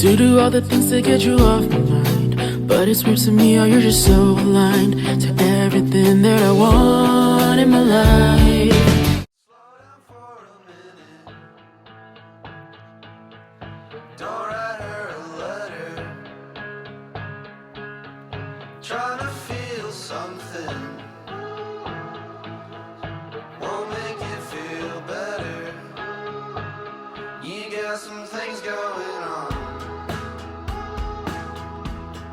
to do all the things that get you off my mind. But it's weird to me how you're just so aligned to everything that I want in my life. Slow down for a minute. Don't write her a letter. Trying to feel something won't make you feel better. You got some things going on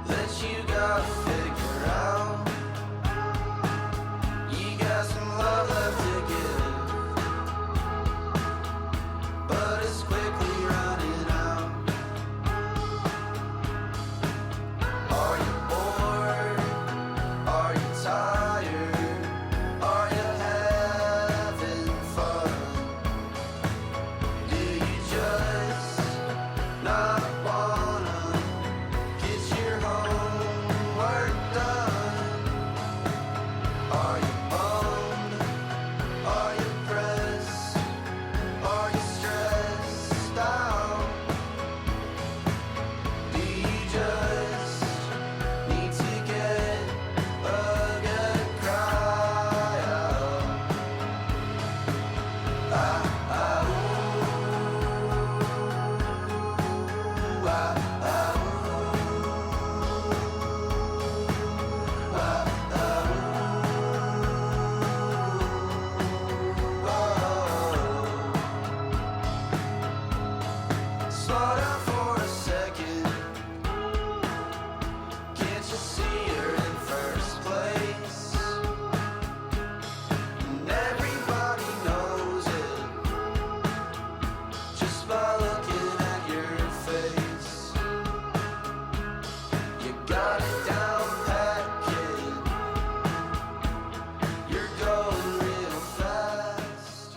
that you gotta figure out. You got some love left to give, but it's quickly running out. Are you bored? Are you tired? Are you having fun? Do you just not wanna get your homework done? Are you bummed? Are you pressed? Are you stressed out? Do you just need to get a good cry out? Slow down for a second. Can't you see you're in first place? And everybody knows it just by looking at your face. You got it down pat, kid. You're going real fast.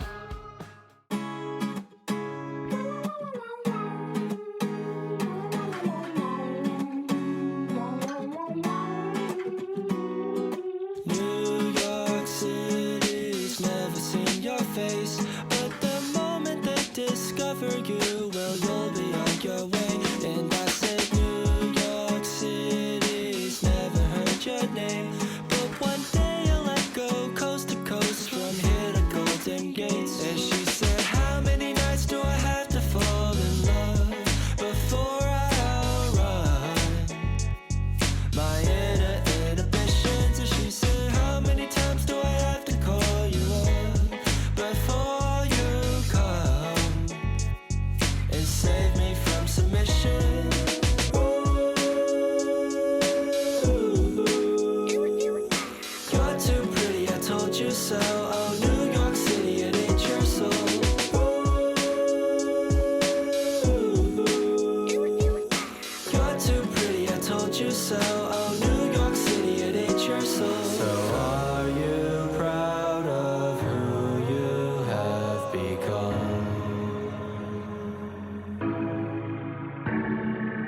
New York City's never seen your face, but the moment they discover you, well, you'll be on your way. And I said, New York City's never heard your name, but one day you'll let go coast to coast from here to Golden Gates. And she said, how many nights do I have to fall in love before I outrun my inhibitions? And she said, how many times do I have to call you up before you come and save me from submission? You're too pretty, I told you so. Oh, New York City, it ain't your soul. You're too pretty, I told you so. Oh, New York City, it ain't your soul. So are you proud of who you have become?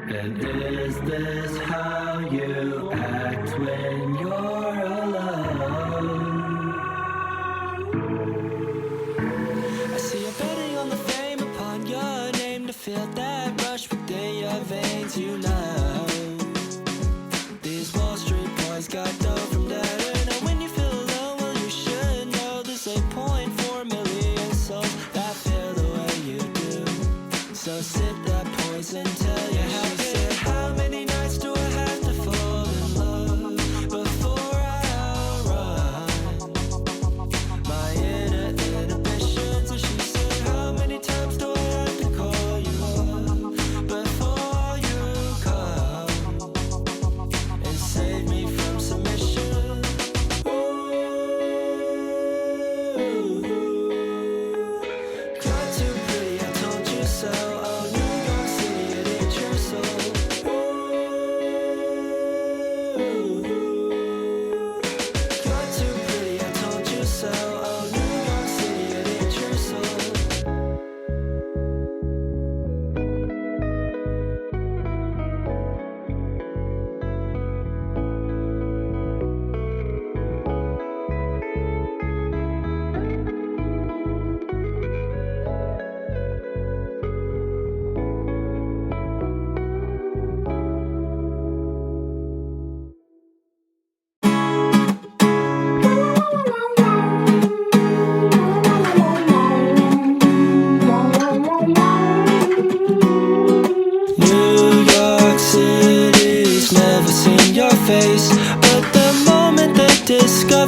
And is this how you act when you're alone? I see you betting on the fame upon your name to feel that rush within your veins, you know. These Wall Street boys got dough from that. And when you feel alone, well, you should know there's 8.4 million souls that feel the way you do. So sip that poison till you're happy. She said, how many nights do I have to fall in love before I outrun my inhibitions? And she said, how many times do I have to call you up before you come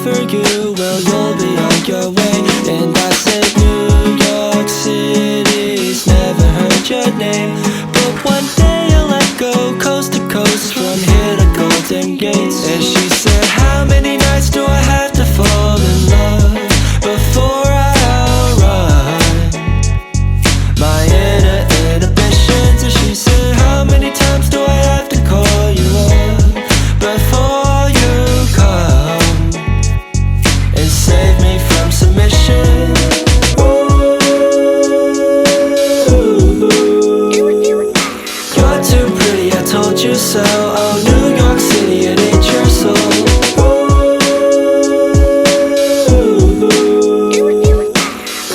discover you, well, you'll be on your way. And I said, New York City's never heard your name, but one day I'll let go coast to coast from here to Golden Gates. And she said, how many nights do I have to fall in love before I outrun my inhibitions? And she said, how many times do I have to call you up before you come and save me from submission? You're too pretty, I told you so. Oh, New York City, it ain't your soul.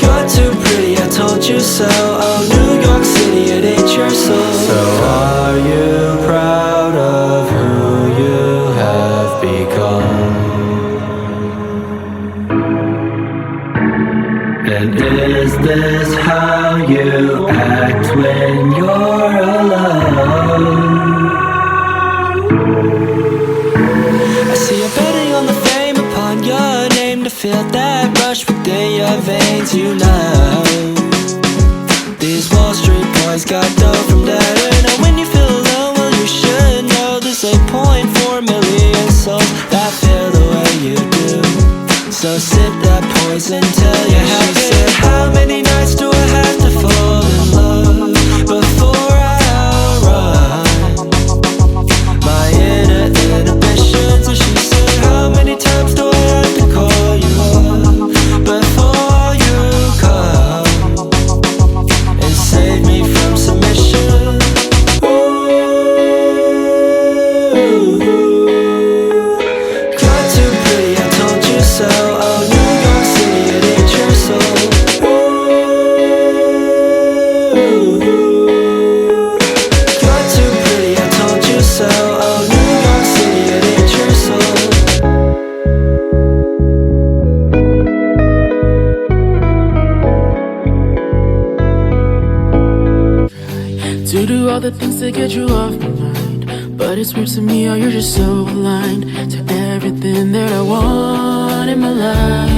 You're too pretty, I told you so. Oh, New York City, it ain't your soul. So are you proud of who you have become? And is this how you act when you're alone? I see you betting on the fame upon your name to feel that rush within your veins, you know. These Wall Street boys got dough from that. And when you feel alone, well, you should know there's 8.4 million souls that feel the way you do. So sip that poison till you're happy. She said, how many nights do I have to fall in love before I outrun my inhibitions? And she said, how many times do I have to call you up before you come and save me from submission? You're too pretty, I told you so. Oh, New York City, it ain't your soul. You're too pretty, I told you so. Oh, New York City, it ain't your soul. To do all the things that get you off my mind, but it's weird to me how you're just so aligned to everything that I want in my life.